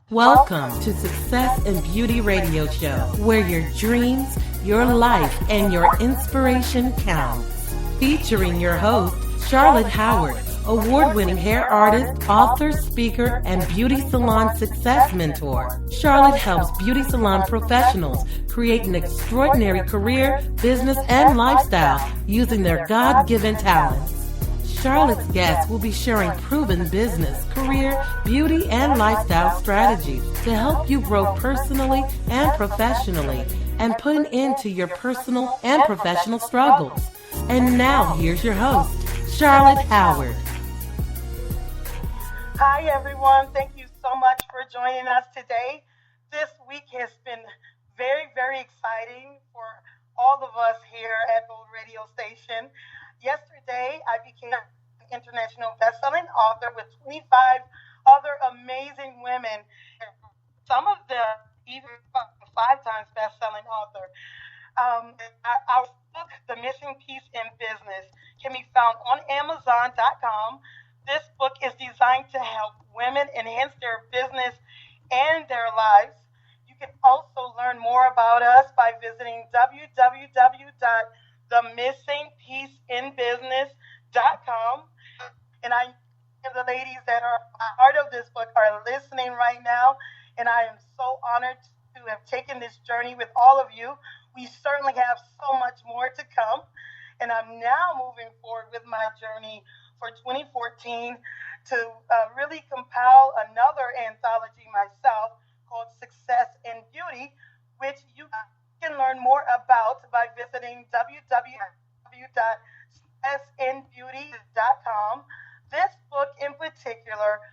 Welcome to Success and Beauty Radio Show, where your dreams, your life, and your inspiration counts. Featuring your host, Charlotte Howard, award-winning hair artist, author, speaker, and beauty salon success mentor. Charlotte helps beauty salon professionals create an extraordinary career, business, and lifestyle using their God-given talents. Charlotte's guests will be sharing proven business, career, beauty, and lifestyle strategies to help you grow personally and professionally and put an end to your personal and professional struggles. And now, here's your host, Charlotte Howard. Hi, everyone. Thank you so much for joining us today. This week has been very, very exciting for all of us here at Bold Radio Station. Yesterday, I became an international best-selling author with 25 other amazing women. Some of them even 5 times best-selling author. Our book, The Missing Piece in Business, can be found on Amazon.com. This book is designed to help women enhance their business and their lives. You can also learn more about us by visiting www.themissingpieceinbusiness.com. And I know the ladies that are part of this book are listening right now, and I am so honored to have taken this journey with all of you. We certainly have so much more to come, and I'm now moving forward with my journey for 2014 to really compile another anthology myself called Success and Beauty, which you can learn more about by visiting www.successandbeauty.com. This book in particular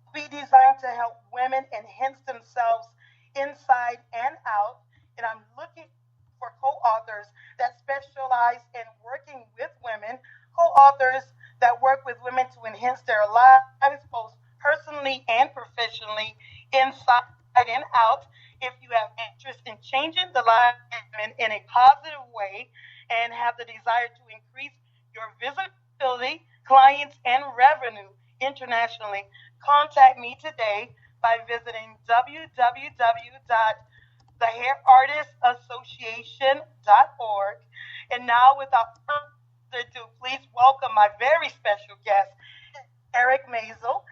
will be designed to help women enhance themselves inside and out, and I'm looking for co-authors that specialize in working with women, co-authors that work with women to enhance their lives, both personally and professionally, inside and out. If you have interest in changing the lives of women in a positive way and have the desire to increase your visibility, clients, and revenue internationally, contact me today by visiting www.thehairartistassociation.org. And now, without further ado, please welcome my very special guest, Eric Maisel.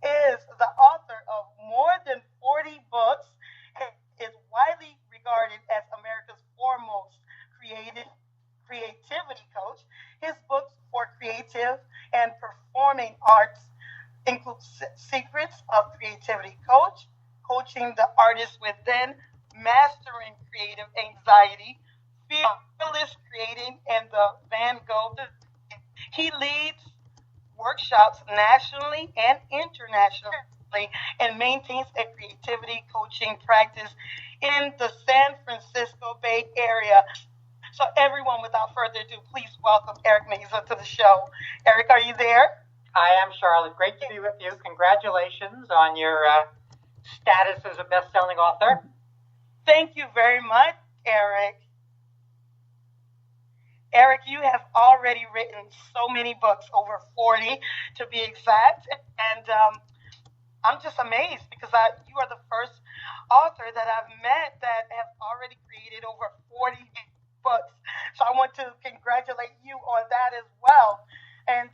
He is the author of more than 40 books and is widely regarded as America's foremost creativity coach. His books for creative and performing arts include Secrets of Creativity Coach, Coaching the Artist Within, Mastering Creative Anxiety, Fearless Creating, and the Van Gogh. He leads workshops nationally and internationally and maintains a creativity coaching practice in the San Francisco Bay Area. So everyone, without further ado, please welcome Eric Maisel to the show. Eric, are you there? I am, Charlotte. Great to be with you. Congratulations on your status as a best-selling author. Thank you very much, Eric. Eric, you have already written so many books, over 40 to be exact, and I'm just amazed because you are the first author that I've met that has already created over 40 books. So I want to congratulate you on that as well. And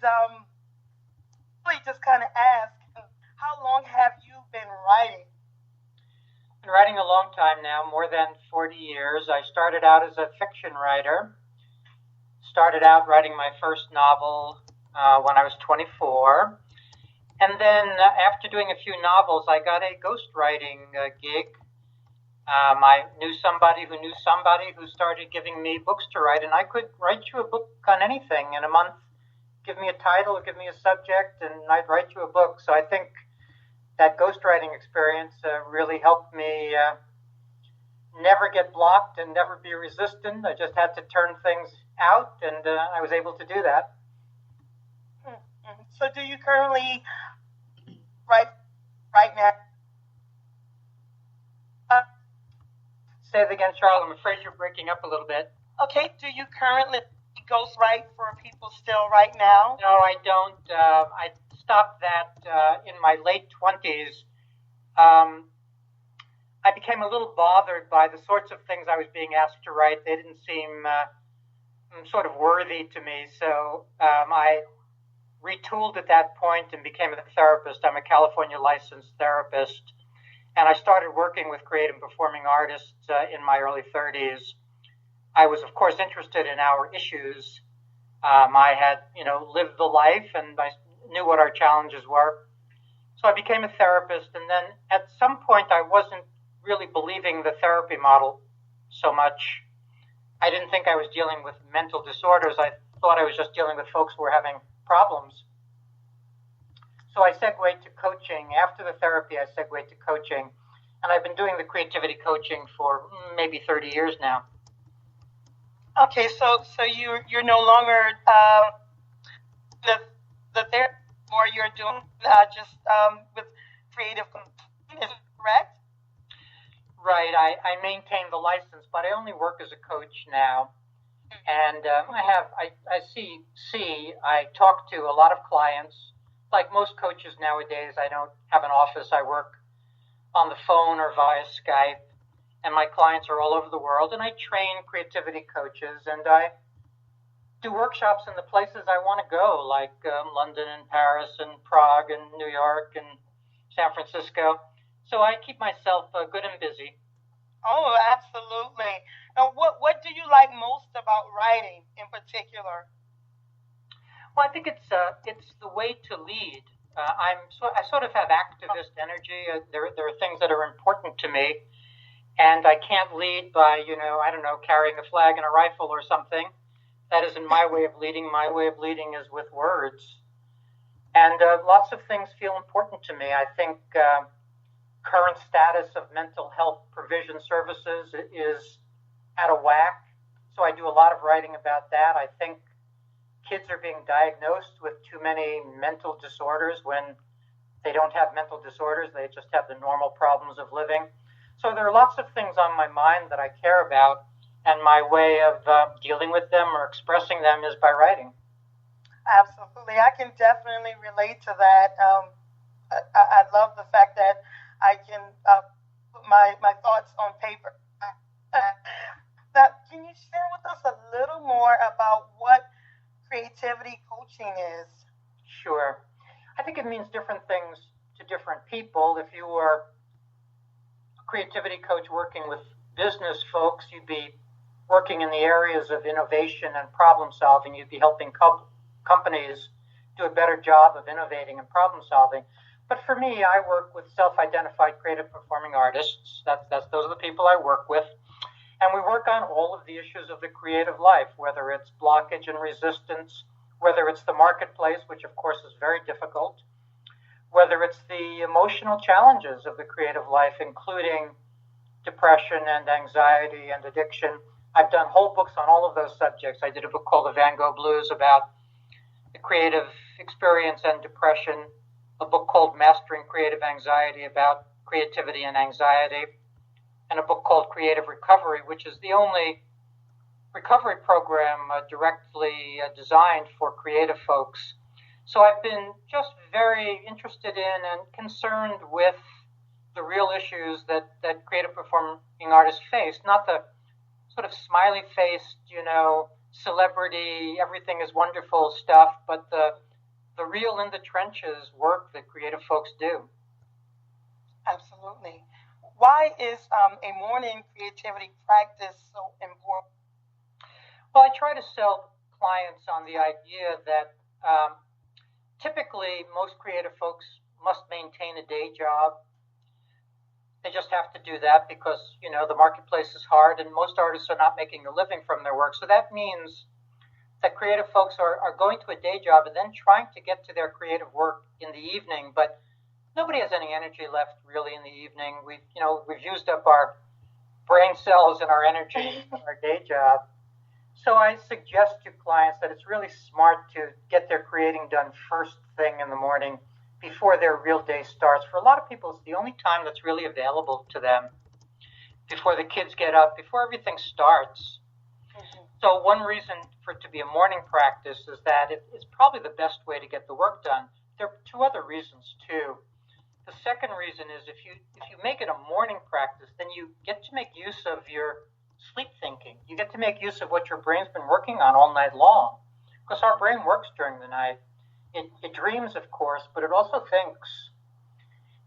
really just kind of ask, how long have you been writing? I've been writing a long time now, more than 40 years. I started out as a fiction writer. Started out writing my first novel when I was 24. And then after doing a few novels, I got a ghostwriting gig. I knew somebody who started giving me books to write, and I could write you a book on anything in a month. Give me a title, give me a subject, and I'd write you a book. So I think that ghostwriting experience really helped me never get blocked and never be resistant. I just had to turn things out, and I was able to do that. So do you currently write now? Say it again, Charlotte. I'm afraid you're breaking up a little bit. Okay. Do you currently ghostwrite for people still right now? No, I don't. I stopped that in my late 20s I became a little bothered by the sorts of things I was being asked to write. They didn't seem sort of worthy to me, so I retooled at that point and became a therapist. I'm a California licensed therapist, and I started working with creative performing artists in my early 30s. I was, of course, interested in our issues. I had, lived the life, and I knew what our challenges were. So I became a therapist, and then at some point I wasn't really believing the therapy model so much. I didn't think I was dealing with mental disorders. I thought I was just dealing with folks who were having problems. So I segued to coaching. After the therapy, I segued to coaching, and I've been doing the creativity coaching for maybe 30 years now. Okay, so you're no longer the therapy, or you're doing just with creative coaching, is it correct? Right. I maintain the license, but I only work as a coach now. And I talk to a lot of clients. Like most coaches nowadays, I don't have an office. I work on the phone or via Skype, and my clients are all over the world. And I train creativity coaches, and I do workshops in the places I want to go, like London and Paris and Prague and New York and San Francisco. So I keep myself good and busy. Oh, absolutely. Now, what do you like most about writing in particular? Well, I think it's the way to lead. I sort of have activist energy. There are things that are important to me, and I can't lead by carrying a flag and a rifle or something. That isn't my way of leading. My way of leading is with words, and lots of things feel important to me. I think current status of mental health provision services is out of whack, so I do a lot of writing about that. I think kids are being diagnosed with too many mental disorders when they don't have mental disorders. They just have the normal problems of living. So there are lots of things on my mind that I care about, and my way of dealing with them or expressing them is by writing. Absolutely. I can definitely relate to that. I love the fact that I can put my thoughts on paper. Now, can you share with us a little more about what creativity coaching is? Sure. I think it means different things to different people. If you were a creativity coach working with business folks, you'd be working in the areas of innovation and problem solving. You'd be helping companies do a better job of innovating and problem solving. But for me, I work with self-identified creative performing artists. Those are the people I work with. And we work on all of the issues of the creative life, whether it's blockage and resistance, whether it's the marketplace, which of course is very difficult, whether it's the emotional challenges of the creative life, including depression and anxiety and addiction. I've done whole books on all of those subjects. I did a book called The Van Gogh Blues about the creative experience and depression, a book called Mastering Creative Anxiety about creativity and anxiety, and a book called Creative Recovery, which is the only recovery program directly designed for creative folks. So I've been just very interested in and concerned with the real issues that creative performing artists face, not the sort of smiley-faced, celebrity, everything is wonderful stuff, but the real in the trenches work that creative folks do. Absolutely. Why is a morning creativity practice so important? Well, I try to sell clients on the idea that typically most creative folks must maintain a day job. They just have to do that because, the marketplace is hard and most artists are not making a living from their work. So that means that creative folks are going to a day job and then trying to get to their creative work in the evening, but nobody has any energy left really in the evening. We've used up our brain cells and our energy in our day job. So I suggest to clients that it's really smart to get their creating done first thing in the morning before their real day starts. For a lot of people, it's the only time that's really available to them before the kids get up, before everything starts. Mm-hmm. So one reason for it to be a morning practice is that it's probably the best way to get the work done. There are two other reasons, too. The second reason is if you make it a morning practice, then you get to make use of your sleep thinking. You get to make use of what your brain's been working on all night long. Because our brain works during the night. It dreams, of course, but it also thinks.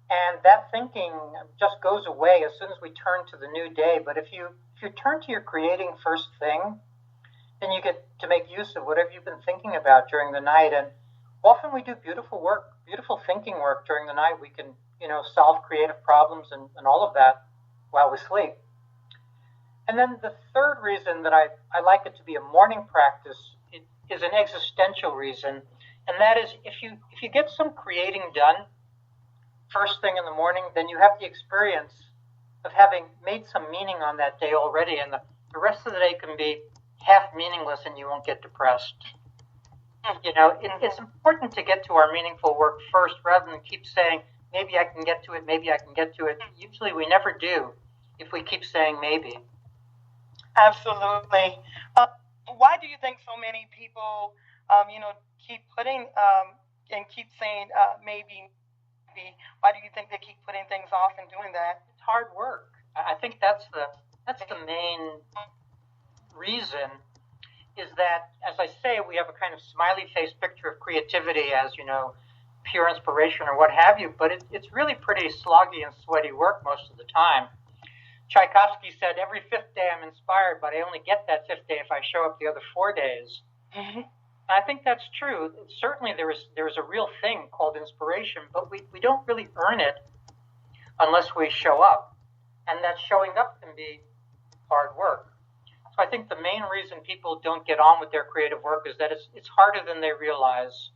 And that thinking just goes away as soon as we turn to the new day. But if you turn to your creating first thing, then you get to make use of whatever you've been thinking about during the night. And often we do beautiful work, beautiful thinking work during the night. We can, solve creative problems and all of that while we sleep. And then the third reason that I like it to be a morning practice is an existential reason. And that is if you get some creating done first thing in the morning, then you have the experience of having made some meaning on that day already. And the rest of the day can be half meaningless and you won't get depressed. It's important to get to our meaningful work first rather than keep saying, maybe I can get to it, maybe I can get to it. Usually we never do if we keep saying maybe. Absolutely. Why do you think so many people, keep putting and keep saying maybe? Why do you think they keep putting things off and doing that? It's hard work. I think that's the main reason. Is that, as I say, we have a kind of smiley face picture of creativity as pure inspiration or what have you, but it's really pretty sloggy and sweaty work most of the time. Tchaikovsky said, every fifth day I'm inspired, but I only get that fifth day if I show up the other 4 days. Mm-hmm. I think that's true. Certainly there is a real thing called inspiration, but we don't really earn it unless we show up. And that showing up can be hard work. So I think the main reason people don't get on with their creative work is that it's harder than they realize.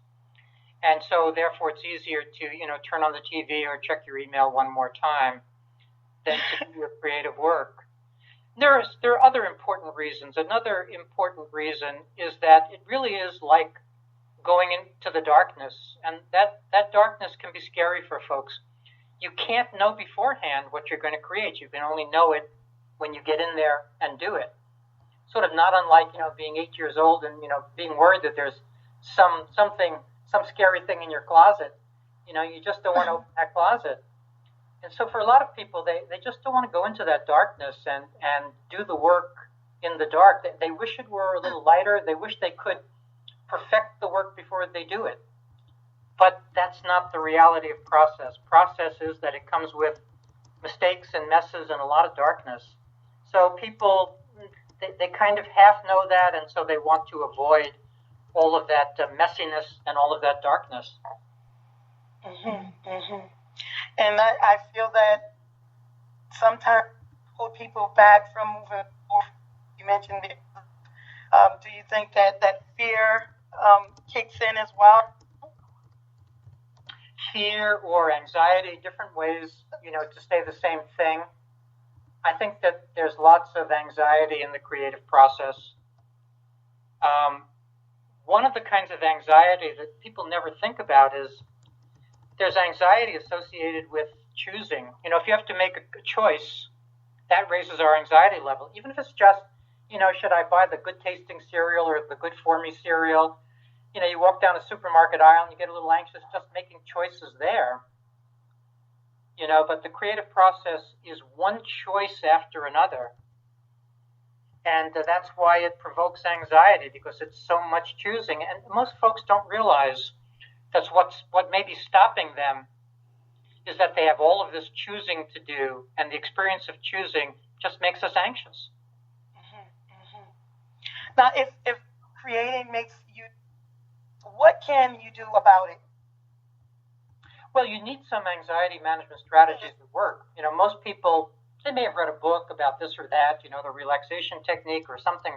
And so therefore it's easier to, turn on the TV or check your email one more time than to do your creative work. There are other important reasons. Another important reason is that it really is like going into the darkness, and that darkness can be scary for folks. You can't know beforehand what you're going to create. You can only know it when you get in there and do it. Sort of not unlike, being 8 years old and, being worried that there's some scary thing in your closet. You just don't want to open that closet. And so for a lot of people, they just don't want to go into that darkness and do the work in the dark. They wish it were a little lighter. They wish they could perfect the work before they do it. But that's not the reality of process. Process is that it comes with mistakes and messes and a lot of darkness. So people, they kind of half know that, and so they want to avoid all of that messiness and all of that darkness. Mm-hmm, mm-hmm. And I feel that sometimes hold people back from moving forward. You mentioned it. Do you think that fear kicks in as well? Fear or anxiety, different ways, to say the same thing. I think that there's lots of anxiety in the creative process. One of the kinds of anxiety that people never think about is there's anxiety associated with choosing. If you have to make a choice, that raises our anxiety level. Even if it's just, should I buy the good tasting cereal or the good for me cereal? You walk down a supermarket aisle and you get a little anxious just making choices there. But the creative process is one choice after another. And that's why it provokes anxiety, because it's so much choosing. And most folks don't realize that's what may be stopping them is that they have all of this choosing to do, and the experience of choosing just makes us anxious. Mm-hmm, mm-hmm. Now, if creating makes you, what can you do about it? Well, you need some anxiety management strategies that work. Most people, they may have read a book about this or that, the relaxation technique or something,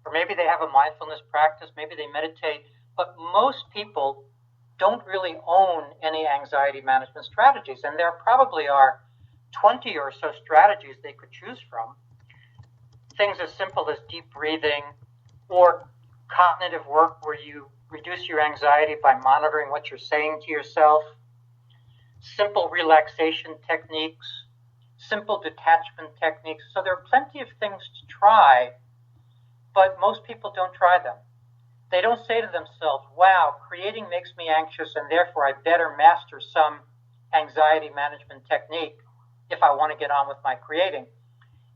or maybe they have a mindfulness practice, maybe they meditate, but most people don't really own any anxiety management strategies, and there probably are 20 or so strategies they could choose from. Things as simple as deep breathing or cognitive work where you reduce your anxiety by monitoring what you're saying to yourself, simple relaxation techniques, simple detachment techniques. So there are plenty of things to try, but most people don't try them. They don't say to themselves, wow, creating makes me anxious and therefore I better master some anxiety management technique if I want to get on with my creating.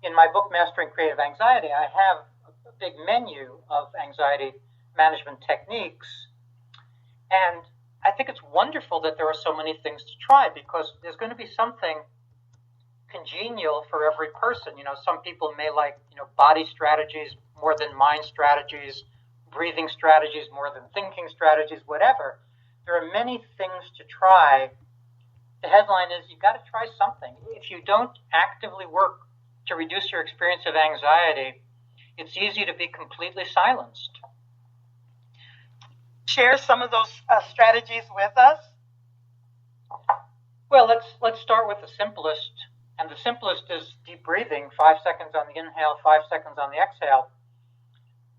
In my book, Mastering Creative Anxiety, I have a big menu of anxiety management techniques. And I think it's wonderful that there are so many things to try, because there's going to be something congenial for every person. Some people may like, body strategies more than mind strategies, breathing strategies more than thinking strategies, whatever. There are many things to try. The headline is, you've got to try something. If you don't actively work to reduce your experience of anxiety, it's easy to be completely silenced. Share some of those strategies with us. Well, let's start with the simplest, and the simplest is deep breathing. 5 seconds on the inhale, 5 seconds on the exhale.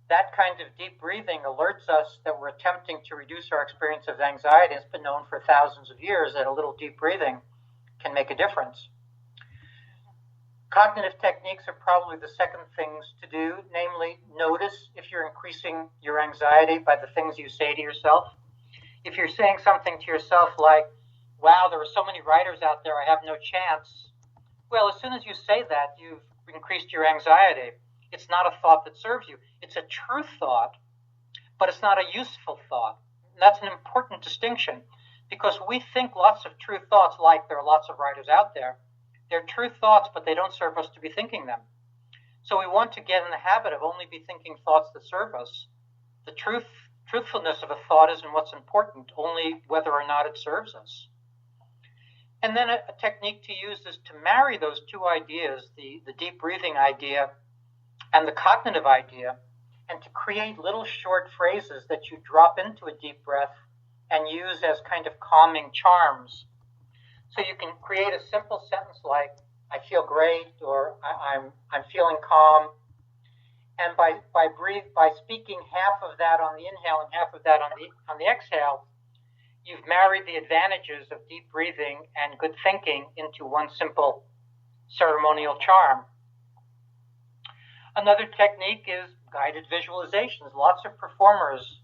That kind of deep breathing alerts us that we're attempting to reduce our experience of anxiety. It's been known for thousands of years that a little deep breathing can make a difference. Cognitive techniques are probably the second things to do, namely notice if you're increasing your anxiety by the things you say to yourself. If you're saying something to yourself like, wow, there are so many writers out there, I have no chance. Well, as soon as you say that, you've increased your anxiety. It's not a thought that serves you. It's a true thought, but it's not a useful thought. And that's an important distinction, because we think lots of true thoughts, like there are lots of writers out there. They're true thoughts, but they don't serve us to be thinking them. So we want to get in the habit of only be thinking thoughts that serve us. The truthfulness of a thought isn't what's important, only whether or not it serves us. And then a technique to use is to marry those two ideas, the deep breathing idea and the cognitive idea, and to create little short phrases that you drop into a deep breath and use as kind of calming charms. So you can create a simple sentence like, I feel great, or I'm feeling calm. And by speaking half of that on the inhale and half of that on the exhale, you've married the advantages of deep breathing and good thinking into one simple ceremonial charm. Another technique is guided visualizations. Lots of performers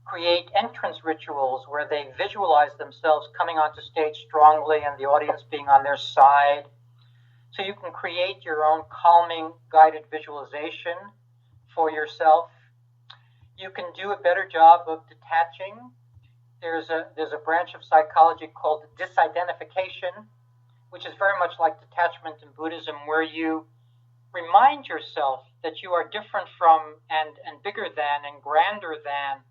create entrance rituals where they visualize themselves coming onto stage strongly and the audience being on their side. So you can create your own calming guided visualization for yourself. You can do a better job of detaching. There's a branch of psychology called disidentification, which is very much like detachment in Buddhism, where you remind yourself that you are different from and bigger than and grander than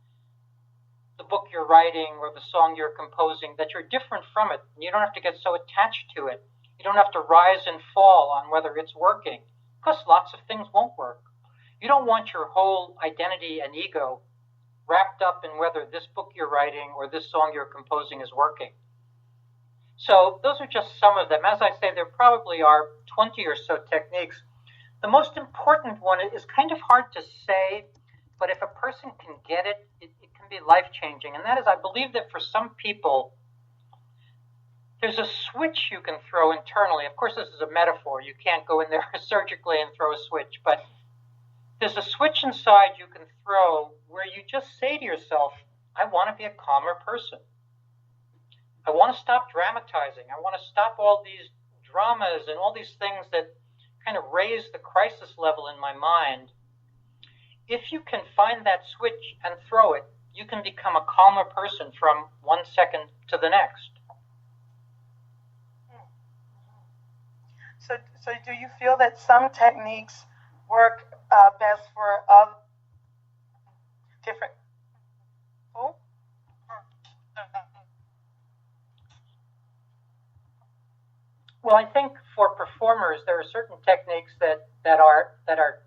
the book you're writing or the song you're composing, that you're different from it. And you don't have to get so attached to it. You don't have to rise and fall on whether it's working, because lots of things won't work. You don't want your whole identity and ego wrapped up in whether this book you're writing or this song you're composing is working. So those are just some of them. As I say, there probably are 20 or so techniques. The most important one is kind of hard to say, but if a person can get it, it can be life-changing. And that is, I believe that for some people, there's a switch you can throw internally. Of course, this is a metaphor. You can't go in there surgically and throw a switch, but there's a switch inside you can throw where you just say to yourself, I want to be a calmer person. I want to stop dramatizing. I want to stop all these dramas and all these things that kind of raise the crisis level in my mind. If you can find that switch and throw it, you can become a calmer person from 1 second to the next. So do you feel that some techniques work best for different people? Well, I think for performers, there are certain techniques that are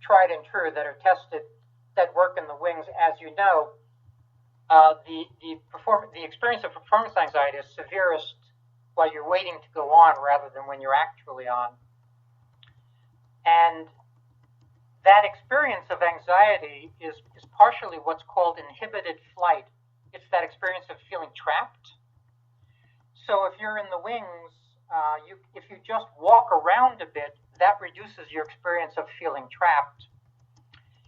tried and true, that are tested, that work in the wings. As you know, the experience of performance anxiety is severest while you're waiting to go on rather than when you're actually on. And that experience of anxiety is partially what's called inhibited flight. It's that experience of feeling trapped. So if you're in the wings, if you just walk around a bit, that reduces your experience of feeling trapped.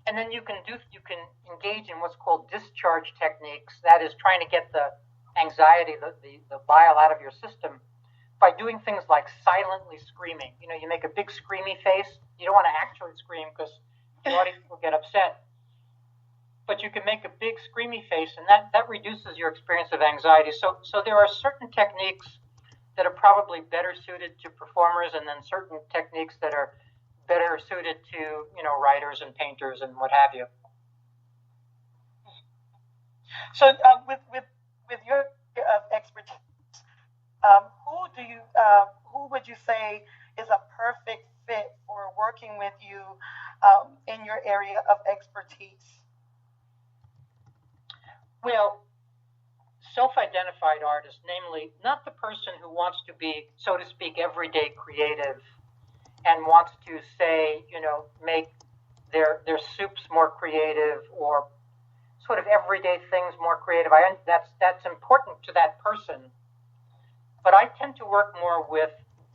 And then you can engage in what's called discharge techniques. That is trying to get the anxiety, the bile out of your system by doing things like silently screaming. You know, you make a big screamy face. You don't want to actually scream because the audience will get upset. But you can make a big screamy face, and that reduces your experience of anxiety. So there are certain techniques that are probably better suited to performers, and then certain techniques that are better suited to, you know, writers and painters and what have you. So, with your expertise, who would you say is a perfect fit for working with you in your area of expertise? Well, self-identified artists, namely, not the person who wants to be, so to speak, everyday creative and wants to say, you know, make their soups more creative or sort of everyday things more creative. That's important to that person. But I tend to work more with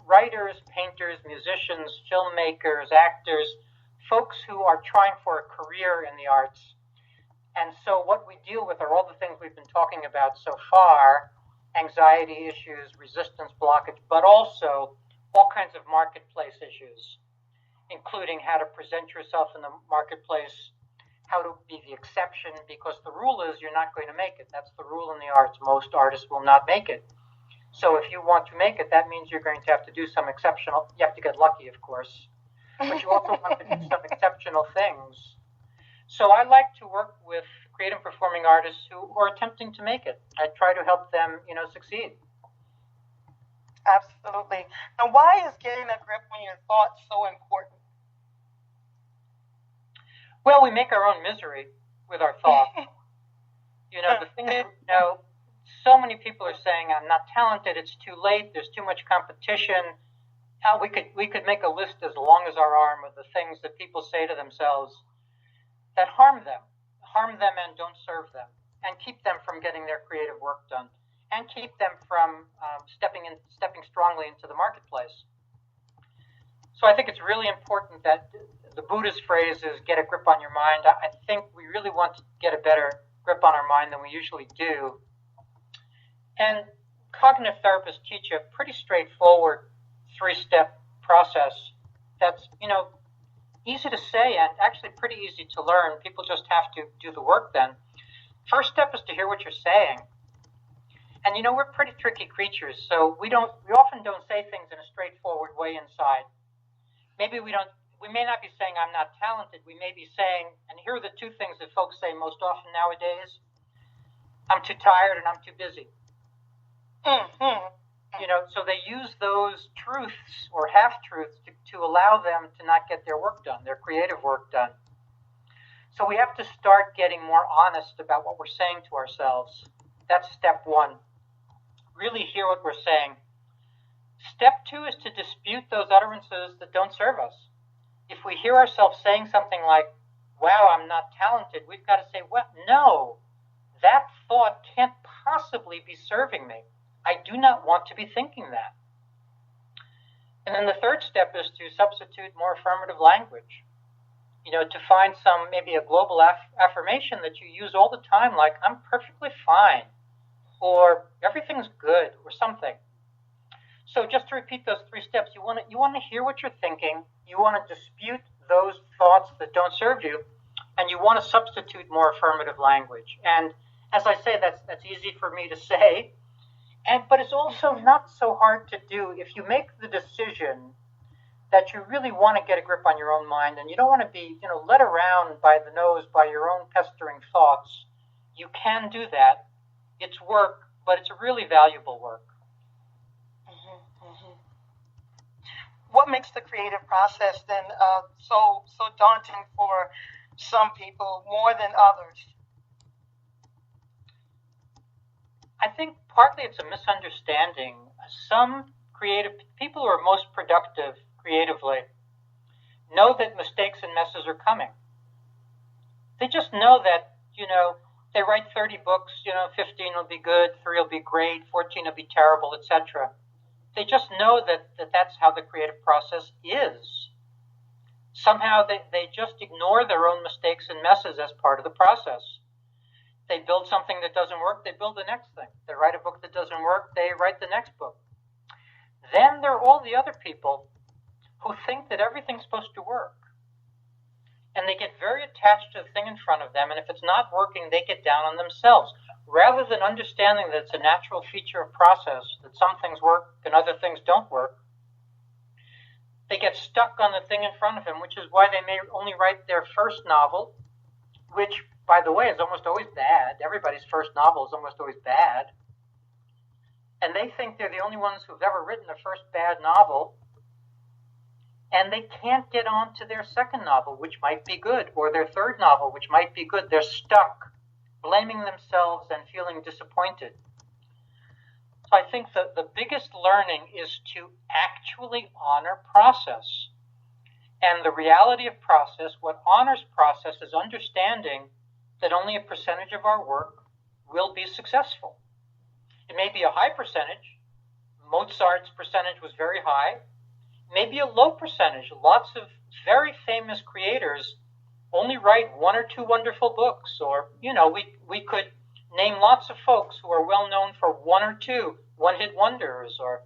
writers, painters, musicians, filmmakers, actors, folks who are trying for a career in the arts. And so what we deal with are all the things we've been talking about so far, anxiety issues, resistance blockage, but also all kinds of marketplace issues, including how to present yourself in the marketplace, how to be the exception, because the rule is you're not going to make it. That's the rule in the arts. Most artists will not make it. So if you want to make it, that means you're going to have to do some exceptional, you have to get lucky, of course, but you also want to do some exceptional things. So I like to work with creative performing artists who are attempting to make it. I try to help them, you know, succeed. Absolutely. And why is getting a grip on your thoughts so important? Well, we make our own misery with our thoughts. You know, the thing is, you know, so many people are saying, I'm not talented, it's too late, there's too much competition. We could make a list as long as our arm of the things that people say to themselves that harm them and don't serve them, and keep them from getting their creative work done, and keep them from stepping strongly into the marketplace. So I think it's really important that the Buddhist phrase is get a grip on your mind. I think we really want to get a better grip on our mind than we usually do. And cognitive therapists teach a pretty straightforward 3-step process that's, you know, easy to say and actually pretty easy to learn. People just have to do the work then. First step is to hear what you're saying. And you know, we're pretty tricky creatures, so we often don't say things in a straightforward way inside. Maybe we may not be saying I'm not talented. We may be saying, and here are the two things that folks say most often nowadays: I'm too tired and I'm too busy. Mm-hmm. You know, so they use those truths or half-truths to allow them to not get their work done, their creative work done. So we have to start getting more honest about what we're saying to ourselves. That's step one. Really hear what we're saying. Step two is to dispute those utterances that don't serve us. If we hear ourselves saying something like, wow, I'm not talented, we've got to say, well, no, that thought can't possibly be serving me. I do not want to be thinking that. And then the third step is to substitute more affirmative language. You know, to find maybe a global affirmation that you use all the time, like, I'm perfectly fine, or everything's good, or something. So just to repeat those 3 steps, you want to hear what you're thinking, you want to dispute those thoughts that don't serve you, and you want to substitute more affirmative language. And as I say, that's easy for me to say, but it's also not so hard to do if you make the decision that you really want to get a grip on your own mind and you don't want to be, you know, led around by the nose by your own pestering thoughts. You can do that. It's work, but it's a really valuable work. Mm-hmm, mm-hmm. What makes the creative process then so daunting for some people more than others? I think partly it's a misunderstanding. Some creative people who are most productive creatively know that mistakes and messes are coming. They just know that, you know, they write 30 books, you know, 15 will be good, 3 will be great, 14 will be terrible, etc. They just know that that's how the creative process is. Somehow they just ignore their own mistakes and messes as part of the process. They build something that doesn't work, they build the next thing. They write a book that doesn't work, they write the next book. Then there are all the other people who think that everything's supposed to work. And they get very attached to the thing in front of them, and if it's not working, they get down on themselves. Rather than understanding that it's a natural feature of process, that some things work and other things don't work, they get stuck on the thing in front of them, which is why they may only write their first novel, which, by the way, is almost always bad. Everybody's first novel is almost always bad. And they think they're the only ones who've ever written a first bad novel, and they can't get on to their second novel, which might be good, or their third novel, which might be good. They're stuck, blaming themselves and feeling disappointed. So I think that the biggest learning is to actually honor process. And the reality of process, what honors process, is understanding that only a percentage of our work will be successful. It may be a high percentage. Mozart's percentage was very high. Maybe a low percentage. Lots of very famous creators only write one or two wonderful books. Or, we could name lots of folks who are well known for one or two one-hit wonders. Or,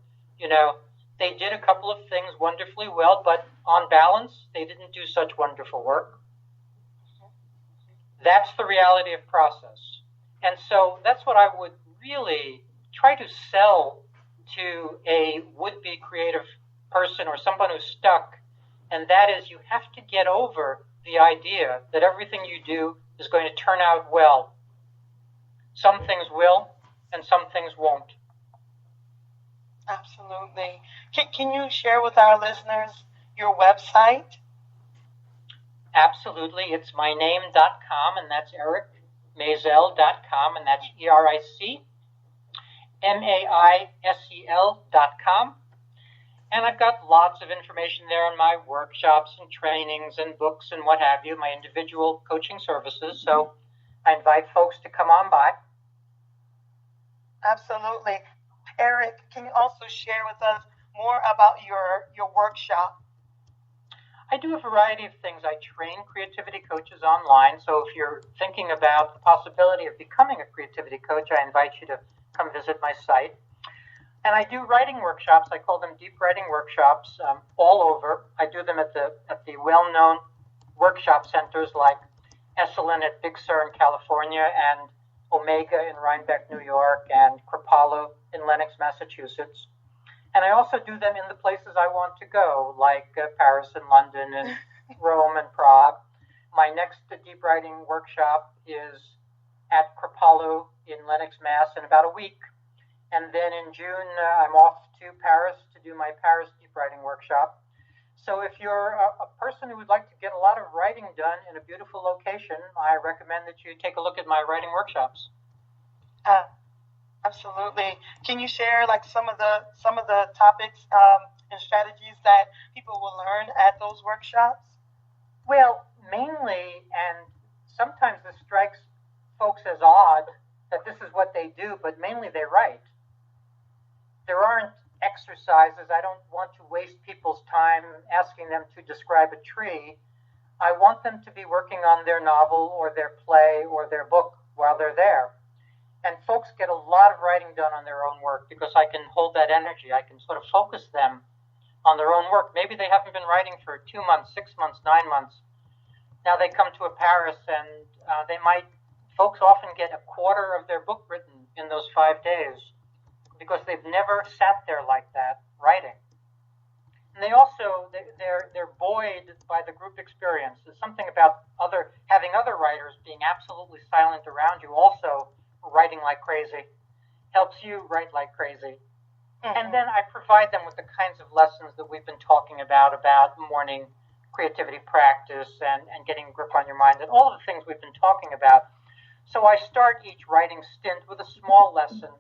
they did a couple of things wonderfully well, but on balance, they didn't do such wonderful work. That's the reality of process. And so that's what I would really try to sell to a would-be creative person or someone who's stuck, and that is you have to get over the idea that everything you do is going to turn out well. Some things will, and some things won't. Absolutely. Can you share with our listeners your website? Absolutely. It's myname.com, and that's ericmaisel.com, and that's EricMaisel.com. And I've got lots of information there on my workshops and trainings and books and what have you, my individual coaching services. So I invite folks to come on by. Absolutely. Eric, can you also share with us more about your workshop? I do a variety of things. I train creativity coaches online. So if you're thinking about the possibility of becoming a creativity coach, I invite you to come visit my site. And I do writing workshops. I call them deep writing workshops all over. I do them at the well-known workshop centers like Esalen at Big Sur in California and Omega in Rhinebeck, New York, and Kripalu in Lenox, Massachusetts. And I also do them in the places I want to go, like Paris and London and Rome and Prague. My next deep writing workshop is at Kripalu in Lenox, Mass. in about a week. And then in June, I'm off to Paris to do my Paris deep writing workshop. So if you're a person who would like to get a lot of writing done in a beautiful location, I recommend that you take a look at my writing workshops. Absolutely. Can you share some of the topics and strategies that people will learn at those workshops? Well, mainly, and sometimes this strikes folks as odd that this is what they do, but mainly they write. There aren't exercises. I don't want to waste people's time asking them to describe a tree. I want them to be working on their novel or their play or their book while they're there. And folks get a lot of writing done on their own work because I can hold that energy. I can sort of focus them on their own work. Maybe they haven't been writing for 2 months, 6 months, 9 months. Now they come to a Paris and folks often get a quarter of their book written in those 5 days because they've never sat there like that writing. And they also, they're buoyed by the group experience. There's something about having other writers being absolutely silent around you, also writing like crazy, helps you write like crazy. Mm-hmm. And then I provide them with the kinds of lessons that we've been talking about morning creativity practice and getting a grip on your mind and all of the things we've been talking about. So I start each writing stint with a small lesson,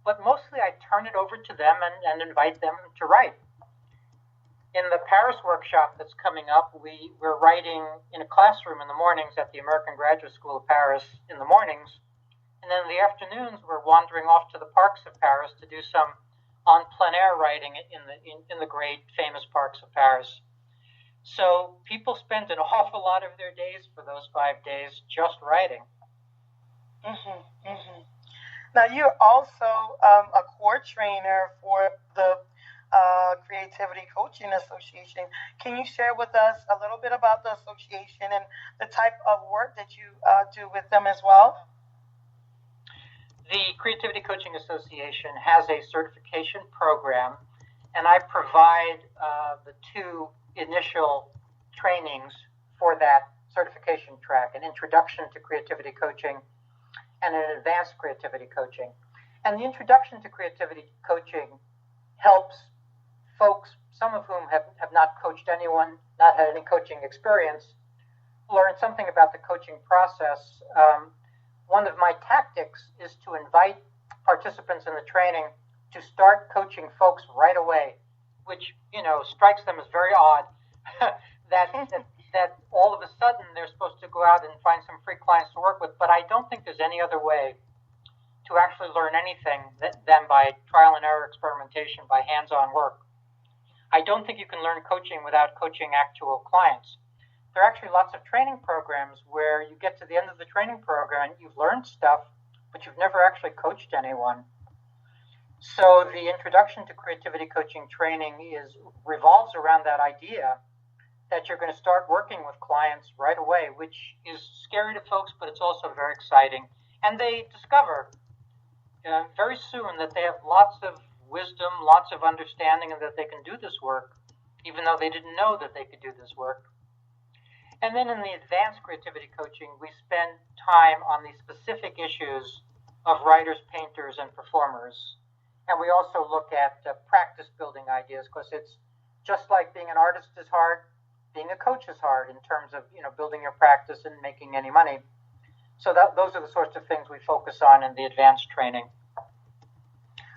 but mostly I turn it over to them and invite them to write. In the Paris workshop that's coming up, we're writing in a classroom in the mornings at the American Graduate School of Paris in the mornings. And then in the afternoons, we're wandering off to the parks of Paris to do some on plein air writing in the great famous parks of Paris. So people spend an awful lot of their days for those 5 days just writing. Hmm. Hmm. Now, you're also a core trainer for the Creativity Coaching Association. Can you share with us a little bit about the association and the type of work that you do with them as well? The Creativity Coaching Association has a certification program, and I provide the two initial trainings for that certification track, an introduction to creativity coaching and an advanced creativity coaching. And the introduction to creativity coaching helps folks, some of whom have not coached anyone, not had any coaching experience, learn something about the coaching process. One of my tactics is to invite participants in the training to start coaching folks right away, which, strikes them as very odd. that all of a sudden they're supposed to go out and find some free clients to work with. But I don't think there's any other way to actually learn anything than by trial and error experimentation, by hands-on work. I don't think you can learn coaching without coaching actual clients. There are actually lots of training programs where you get to the end of the training program and you've learned stuff, but you've never actually coached anyone. So the introduction to creativity coaching training revolves around that idea that you're going to start working with clients right away, which is scary to folks, but it's also very exciting. And they discover very soon that they have lots of wisdom, lots of understanding, and that they can do this work, even though they didn't know that they could do this work. And then in the advanced creativity coaching, we spend time on the specific issues of writers, painters, and performers. And we also look at practice building ideas, because it's just like being an artist is hard, being a coach is hard in terms of building your practice and making any money. So those are the sorts of things we focus on in the advanced training.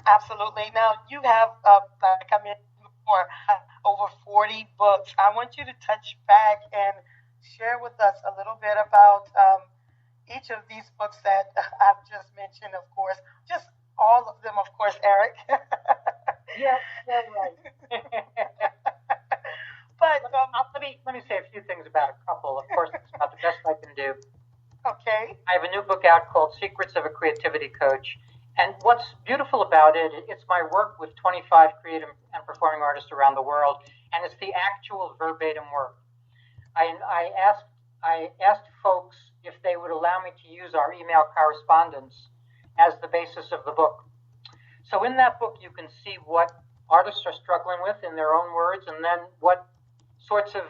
Absolutely. Now, you have, like I mentioned before, over 40 books. I want you to touch back and share with us a little bit about each of these books that I've just mentioned, of course. Just all of them, of course, Eric. Yes, that's right. But let me say a few things about a couple. Of course, it's about the best I can do. Okay. I have a new book out called Secrets of a Creativity Coach. And what's beautiful about it, it's my work with 25 creative and performing artists around the world, and it's the actual verbatim work. I asked folks if they would allow me to use our email correspondence as the basis of the book. So in that book, you can see what artists are struggling with in their own words, and then what sorts of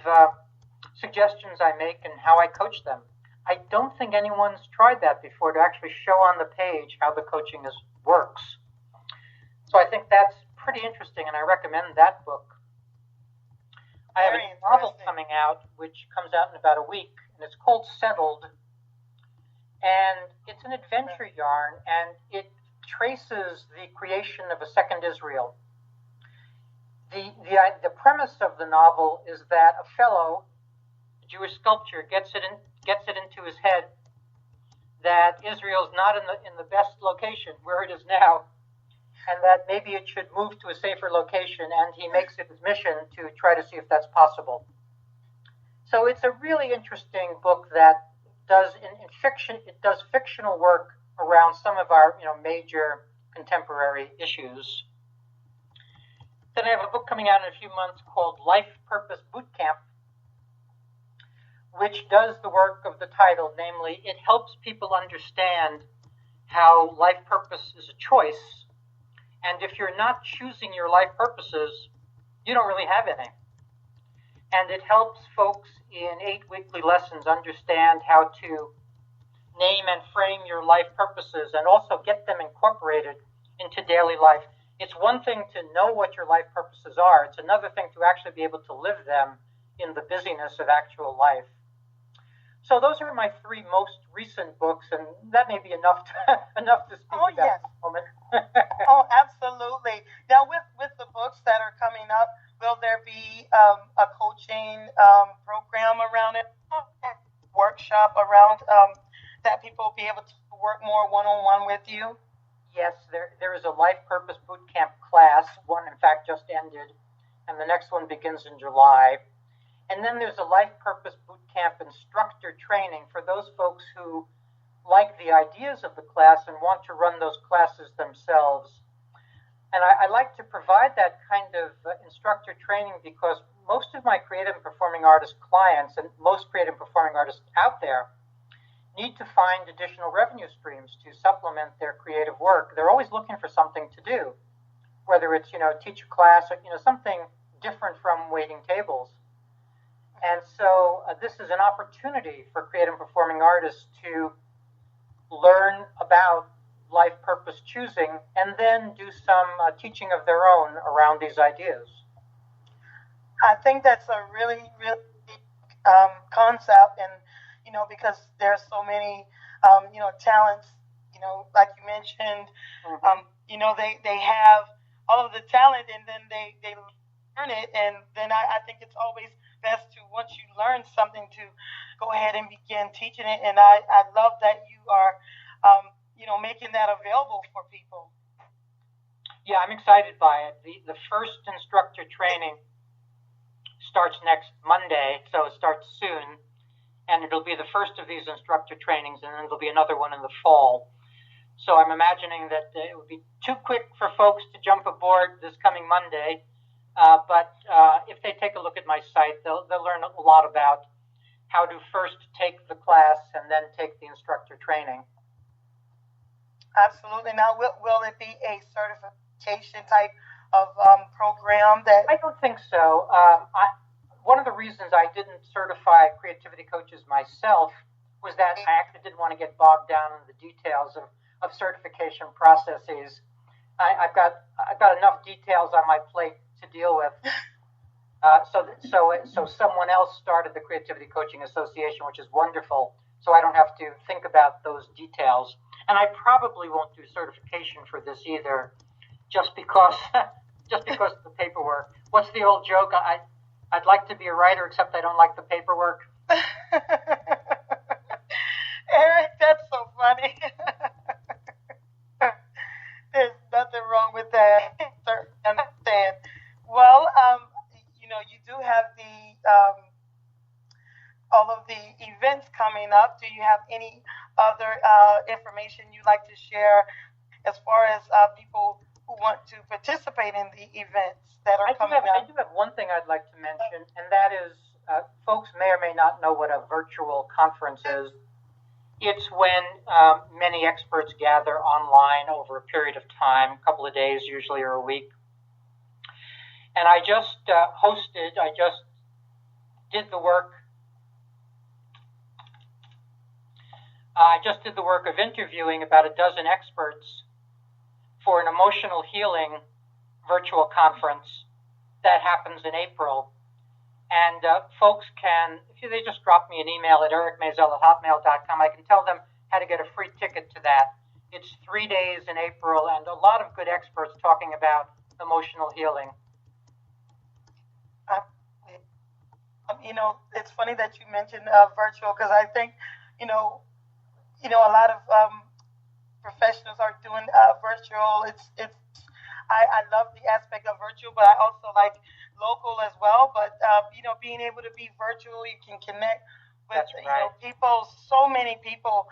suggestions I make and how I coach them. I don't think anyone's tried that before, to actually show on the page how the coaching works. So I think that's pretty interesting, and I recommend that book. I have a novel coming out, which comes out in about a week, and it's called Settled. And it's an adventure yarn, and it traces the creation of a second Israel. The premise of the novel is that a fellow, a Jewish sculptor, gets it into his head that Israel's not in the best location where it is now, and that maybe it should move to a safer location, and he makes it his mission to try to see if that's possible. So it's a really interesting book that does in fiction. It does fictional work around some of our major contemporary issues. Then I have a book coming out in a few months called Life Purpose Bootcamp, which does the work of the title, namely, it helps people understand how life purpose is a choice. And if you're not choosing your life purposes, you don't really have any. And it helps folks in 8 weekly lessons understand how to name and frame your life purposes and also get them incorporated into daily life. It's one thing to know what your life purposes are. It's another thing to actually be able to live them in the busyness of actual life. So those are my 3 most recent books, and that may be enough to speak about yes. at the moment. Oh, absolutely. Now, with the books that are coming up, will there be a coaching program around it, workshop around that people will be able to work more one-on-one with you? Yes, there is a Life Purpose Bootcamp class. One, in fact, just ended, and the next one begins in July. And then there's a Life Purpose Bootcamp instructor training for those folks who like the ideas of the class and want to run those classes themselves. And I like to provide that kind of instructor training because most of my creative and performing artist clients and most creative and performing artists out there need to find additional revenue streams to supplement their creative work. They're always looking for something to do, whether it's, teach a class or, something different from waiting tables. And so this is an opportunity for creative and performing artists to learn about life purpose choosing and then do some teaching of their own around these ideas. I think that's a really, really concept, and because there's so many talents, like you mentioned, they have all of the talent, and then they learn it, and then I think it's always best to, once you learn something, to go ahead and begin teaching it. And I love that you are making that available for people. Yeah, I'm excited by it. The first instructor training starts next Monday, so it starts soon, and it'll be the first of these instructor trainings, and then there'll be another one in the fall. So I'm imagining that it would be too quick for folks to jump aboard this coming Monday, but if they take a look at my site, they'll learn a lot about how to first take the class and then take the instructor training. Absolutely. Now, will it be a certification type of program? That I don't think so. One of the reasons I didn't certify creativity coaches myself was that I actually didn't want to get bogged down in the details of certification processes. I've got enough details on my plate to deal with. So someone else started the Creativity Coaching Association, which is wonderful. So I don't have to think about those details. And I probably won't do certification for this either, just because of the paperwork. What's the old joke? I'd like to be a writer, except I don't like the paperwork. Eric, that's so funny. There's nothing wrong with that. I understand. Well, you do have all of the events coming up. Do you have any other information you'd like to share as far as people who want to participate in the events that are coming up? I do have one thing I'd like to mention, and that is folks may or may not know what a virtual conference is. It's when many experts gather online over a period of time, a couple of days usually, or a week. And I just did the work. I just did the work of interviewing about a dozen experts for an emotional healing virtual conference that happens in April. And folks can, if they just drop me an email at ericmaisel@hotmail.com, I can tell them how to get a free ticket to that. It's 3 days in April and a lot of good experts talking about emotional healing. It's funny that you mentioned virtual, because I think, a lot of professionals are doing virtual. I love the aspect of virtual, but I also like local as well. But being able to be virtual, you can connect with people, so many people.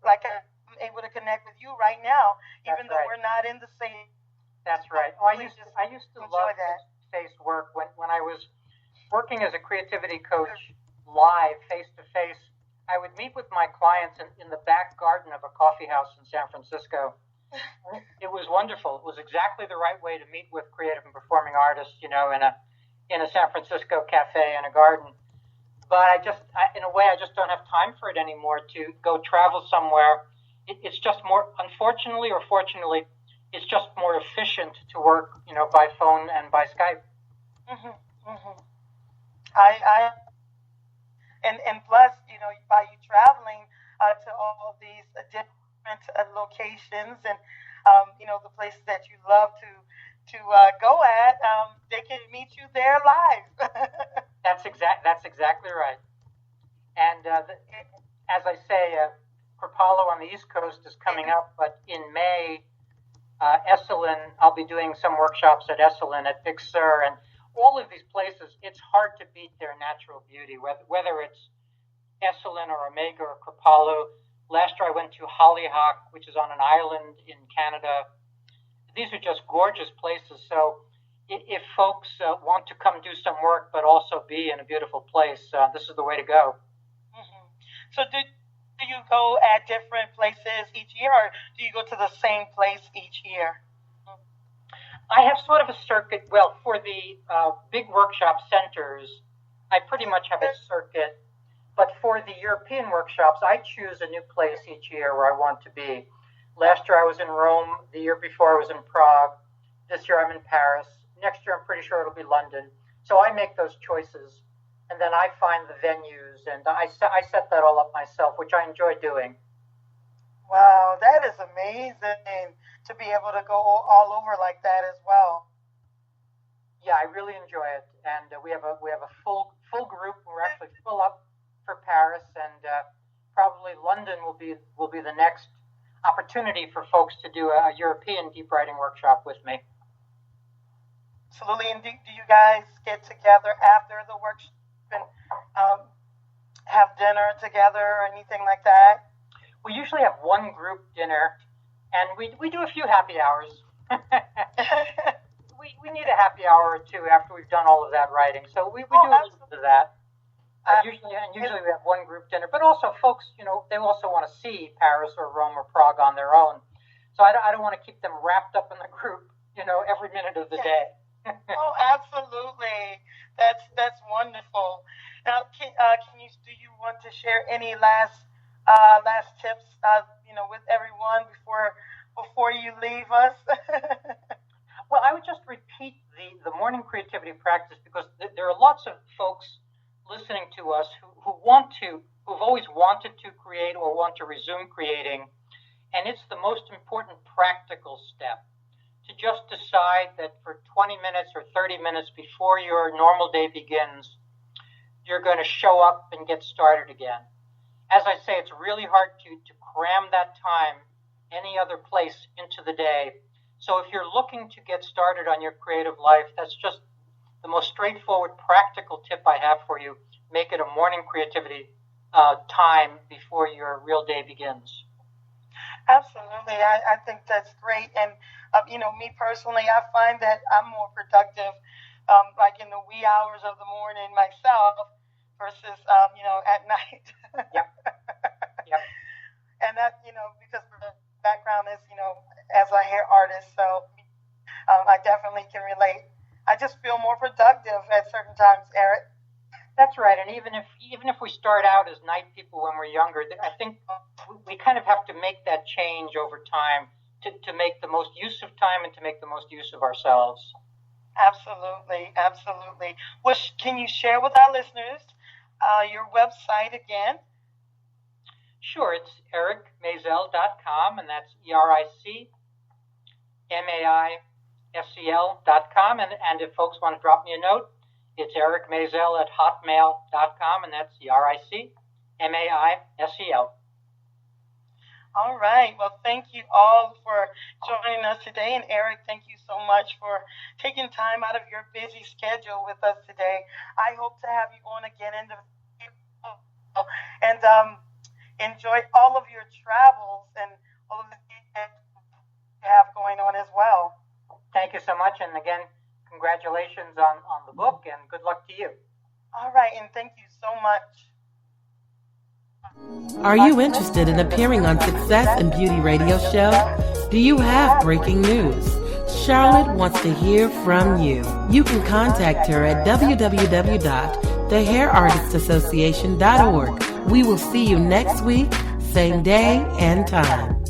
Like I'm able to connect with you right now, even though we're not in the same. That's right. Oh, I used to love face-to-face work when I was working as a creativity coach live, face-to-face. I would meet with my clients in the back garden of a coffee house in San Francisco. It was wonderful. It was exactly the right way to meet with creative and performing artists, in a San Francisco cafe in a garden. But in a way, I just don't have time for it anymore to go travel somewhere. It's just more, unfortunately or fortunately, it's just more efficient to work, by phone and by Skype. Mm-hmm, mm-hmm. And plus, by you traveling to all of these different locations and the places that you love to go at, they can meet you there live. That's exactly right. And as I say, Kripalu on the East Coast is coming up, but in May, Esalen, I'll be doing some workshops at Esalen, at Big Sur, and all of these places, it's hard to beat their natural beauty, whether it's Esalen or Omega or Kripalu. Last year I went to Hollyhock, which is on an island in Canada. These are just gorgeous places. So if folks want to come do some work but also be in a beautiful place, this is the way to go. Mm-hmm. So do you go at different places each year, or do you go to the same place each year? I have sort of a circuit. Well, for the big workshop centers, I pretty much have a circuit. But for the European workshops, I choose a new place each year where I want to be. Last year I was in Rome. The year before I was in Prague. This year I'm in Paris. Next year I'm pretty sure it'll be London. So I make those choices, and then I find the venues, and I set that all up myself, which I enjoy doing. Wow, that is amazing to be able to go all over like that as well. Yeah, I really enjoy it, and we have a full group. We're actually full up for Paris, and probably London will be the next opportunity for folks to do a European deep writing workshop with me. Absolutely. And do you guys get together after the workshop and have dinner together or anything like that? We usually have one group dinner, and we do a few happy hours. we need a happy hour or two after we've done all of that writing, so we do a little bit of that. Usually we have one group dinner, but also folks, they also want to see Paris or Rome or Prague on their own. So I don't want to keep them wrapped up in the group, every minute of the day. Oh, absolutely. That's wonderful. Now, do you want to share any last tips, with everyone before you leave us? Well, I would just repeat the morning creativity practice, because there are lots of folks listening to us who've always wanted to create or want to resume creating, and it's the most important practical step to just decide that for 20 minutes or 30 minutes before your normal day begins, you're going to show up and get started again. As I say, it's really hard to cram that time any other place into the day. So if you're looking to get started on your creative life, that's just the most straightforward practical tip I have for you. Make it a morning creativity time before your real day begins. Absolutely. I think that's great. And, me personally, I find that I'm more productive, like in the wee hours of the morning myself versus, at night. Yep. Yep. And that, because the background is, as a hair artist, so I definitely can relate. I just feel more productive at certain times, Eric. That's right, and even if we start out as night people when we're younger, I think we kind of have to make that change over time to make the most use of time and to make the most use of ourselves. Absolutely, absolutely. Well, can you share with our listeners your website again? Sure, it's ericmaisel.com, and that's EricMaisel.com, and if folks want to drop me a note, it's ericmaisel@hotmail.com, and that's EricMaisel. All right. Well, thank you all for joining us today. And Eric, thank you so much for taking time out of your busy schedule with us today. I hope to have you on again in the future and enjoy all of your travels and all of the things you have going on as well. Thank you so much. And again, congratulations on the book, and good luck to you. All right. And thank you so much. Are you interested in appearing on Success and Beauty Radio Show? Do you have breaking news? Charlotte wants to hear from you. You can contact her at www.thehairartistassociation.org. We will see you next week, same day and time.